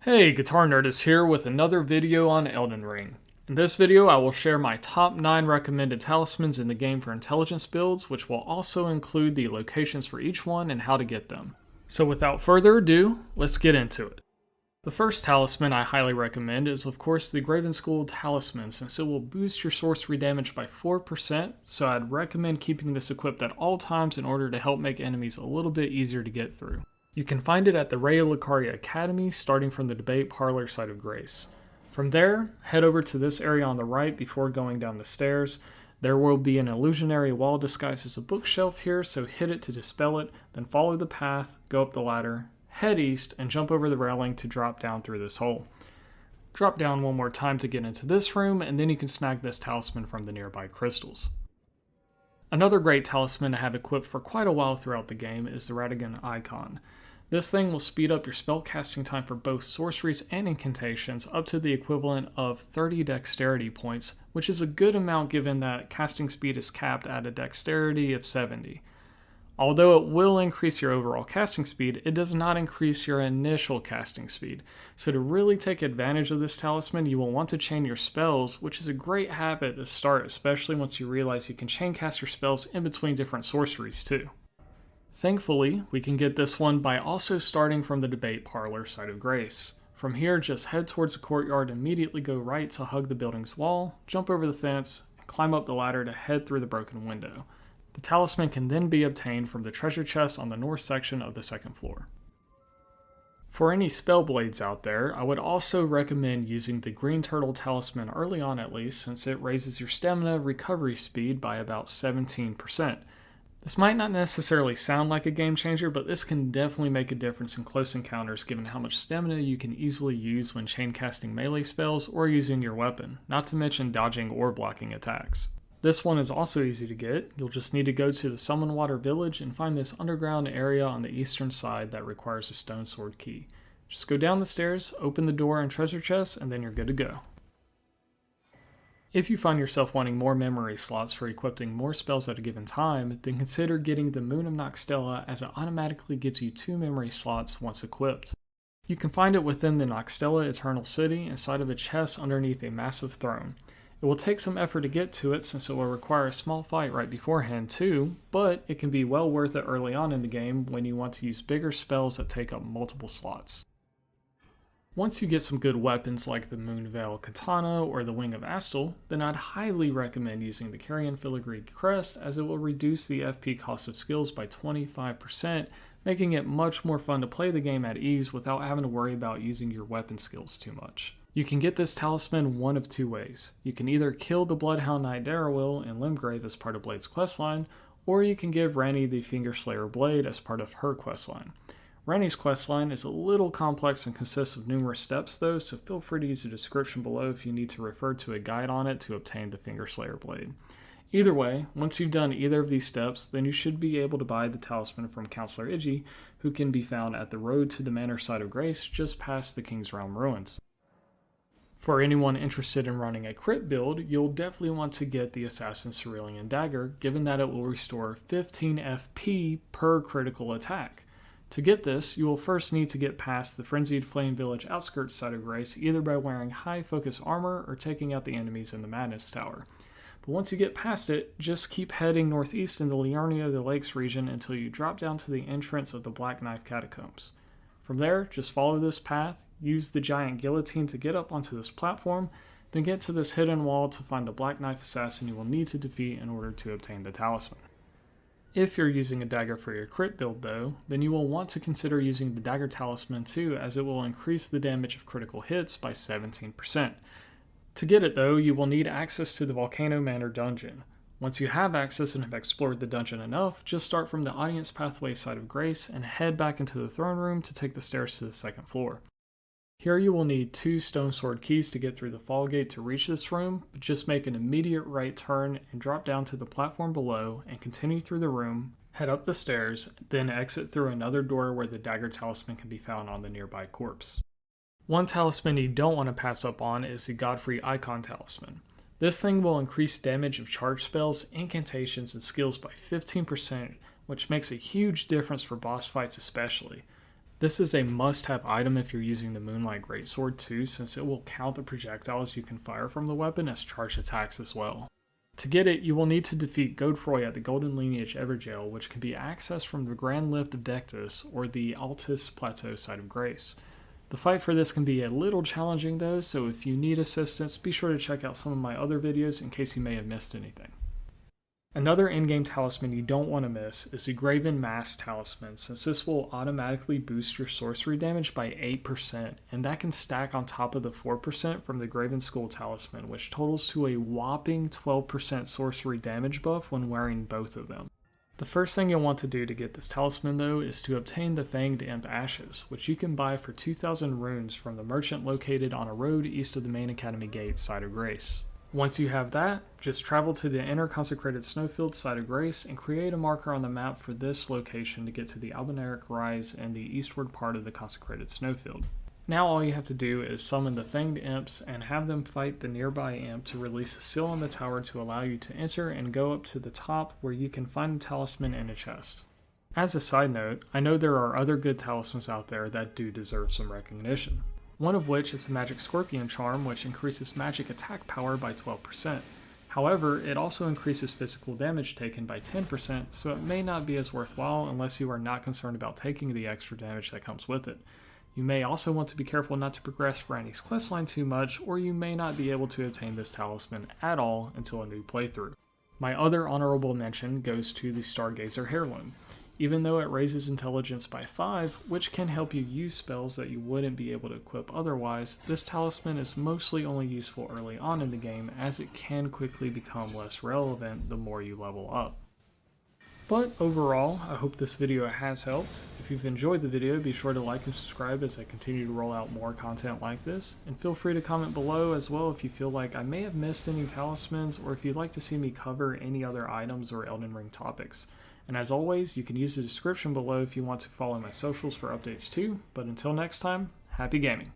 Hey, Guitar Nerdist here with another video on Elden Ring. In this video, I will share my top 9 recommended talismans in the game for intelligence builds, which will also include the locations for each one and how to get them. So without further ado, let's get into it. The first talisman I highly recommend is of course the Graven-School Talisman, since it will boost your sorcery damage by 4%, so I'd recommend keeping this equipped at all times in order to help make enemies a little bit easier to get through. You can find it at the Raya Lucaria Academy, starting from the Debate Parlor side of Grace. From there, head over to this area on the right before going down the stairs. There will be an illusionary wall disguised as a bookshelf here, so hit it to dispel it, then follow the path, go up the ladder, head east, and jump over the railing to drop down through this hole. Drop down one more time to get into this room, and then you can snag this talisman from the nearby crystals. Another great talisman to have equipped for quite a while throughout the game is the Radagon Icon. This thing will speed up your spell casting time for both sorceries and incantations up to the equivalent of 30 dexterity points, which is a good amount given that casting speed is capped at a dexterity of 70. Although it will increase your overall casting speed, it does not increase your initial casting speed. So to really take advantage of this talisman, you will want to chain your spells, which is a great habit to start, especially once you realize you can chain cast your spells in between different sorceries too. Thankfully, we can get this one by also starting from the Debate Parlor side of Grace. From here, just head towards the courtyard and immediately go right to hug the building's wall, jump over the fence, and climb up the ladder to head through the broken window. The talisman can then be obtained from the treasure chest on the north section of the second floor. For any spell blades out there, I would also recommend using the Green Turtle Talisman early on at least, since it raises your stamina recovery speed by about 17%. This might not necessarily sound like a game changer, but this can definitely make a difference in close encounters given how much stamina you can easily use when chain casting melee spells or using your weapon, not to mention dodging or blocking attacks. This one is also easy to get. You'll just need to go to the Summonwater Village and find this underground area on the eastern side that requires a stone sword key. Just go down the stairs, open the door and treasure chest, and then you're good to go. If you find yourself wanting more memory slots for equipping more spells at a given time, then consider getting the Moon of Nokstella, as it automatically gives you 2 memory slots once equipped. You can find it within the Nokstella Eternal City inside of a chest underneath a massive throne. It will take some effort to get to it since it will require a small fight right beforehand too, but it can be well worth it early on in the game when you want to use bigger spells that take up multiple slots. Once you get some good weapons like the Moonveil Katana or the Wing of Astal, then I'd highly recommend using the Carian Filigreed Crest, as it will reduce the FP cost of skills by 25%, making it much more fun to play the game at ease without having to worry about using your weapon skills too much. You can get this talisman one of 2 ways. You can either kill the Bloodhound Knight Darrowil in Limgrave as part of Blade's questline, or you can give Ranni the Fingerslayer Blade as part of her questline. Ranni's questline is a little complex and consists of numerous steps though, so feel free to use the description below if you need to refer to a guide on it to obtain the Fingerslayer Blade. Either way, once you've done either of these steps, then you should be able to buy the talisman from Counselor Iggy, who can be found at the road to the Manor side of Grace just past the King's Realm ruins. For anyone interested in running a crit build, you'll definitely want to get the Assassin Cerulean Dagger, given that it will restore 15 FP per critical attack. To get this, you will first need to get past the Frenzied Flame Village outskirts side of Grace, either by wearing high focus armor or taking out the enemies in the Madness Tower. But once you get past it, just keep heading northeast in the Liurnia of the Lakes region until you drop down to the entrance of the Black Knife Catacombs. From there, just follow this path, use the giant guillotine to get up onto this platform, then get to this hidden wall to find the Black Knife Assassin you will need to defeat in order to obtain the talisman. If you're using a dagger for your crit build though, then you will want to consider using the Dagger Talisman too, as it will increase the damage of critical hits by 17%. To get it though, you will need access to the Volcano Manor dungeon. Once you have access and have explored the dungeon enough, just start from the Audience Pathway side of Grace and head back into the throne room to take the stairs to the second floor. Here you will need 2 stone sword keys to get through the fall gate to reach this room, but just make an immediate right turn and drop down to the platform below and continue through the room, head up the stairs, then exit through another door where the Dagger Talisman can be found on the nearby corpse. One talisman you don't want to pass up on is the Godfrey Icon Talisman. This thing will increase damage of charge spells, incantations, and skills by 15%, which makes a huge difference for boss fights especially. This is a must-have item if you're using the Moonlight Greatsword too, since it will count the projectiles you can fire from the weapon as charged attacks as well. To get it, you will need to defeat Godfrey at the Golden Lineage Everjail, which can be accessed from the Grand Lift of Dectus or the Altus Plateau Site of Grace. The fight for this can be a little challenging though, so if you need assistance, be sure to check out some of my other videos in case you may have missed anything. Another in-game talisman you don't want to miss is the Graven-Mass Talisman, since this will automatically boost your sorcery damage by 8%, and that can stack on top of the 4% from the Graven-School Talisman, which totals to a whopping 12% sorcery damage buff when wearing both of them. The first thing you'll want to do to get this talisman though is to obtain the Fanged Imp Ashes, which you can buy for 2,000 runes from the merchant located on a road east of the main academy gate, Site of Grace. Once you have that, just travel to the inner consecrated snowfield, Site of Grace, and create a marker on the map for this location to get to the Albinauric Rise and the eastward part of the consecrated snowfield. Now all you have to do is summon the Fanged Imps and have them fight the nearby imp to release a seal on the tower to allow you to enter and go up to the top where you can find the talisman in a chest. As a side note, I know there are other good talismans out there that do deserve some recognition. One of which is the Magic Scorpion Charm, which increases magic attack power by 12%. However, it also increases physical damage taken by 10%, so it may not be as worthwhile unless you are not concerned about taking the extra damage that comes with it. You may also want to be careful not to progress Ranni's questline too much, or you may not be able to obtain this talisman at all until a new playthrough. My other honorable mention goes to the Stargazer Heirloom. Even though it raises intelligence by 5, which can help you use spells that you wouldn't be able to equip otherwise, this talisman is mostly only useful early on in the game, as it can quickly become less relevant the more you level up. But overall, I hope this video has helped. If you've enjoyed the video, be sure to like and subscribe as I continue to roll out more content like this, and feel free to comment below as well if you feel like I may have missed any talismans, or if you'd like to see me cover any other items or Elden Ring topics. And as always, you can use the description below if you want to follow my socials for updates too, but until next time, happy gaming!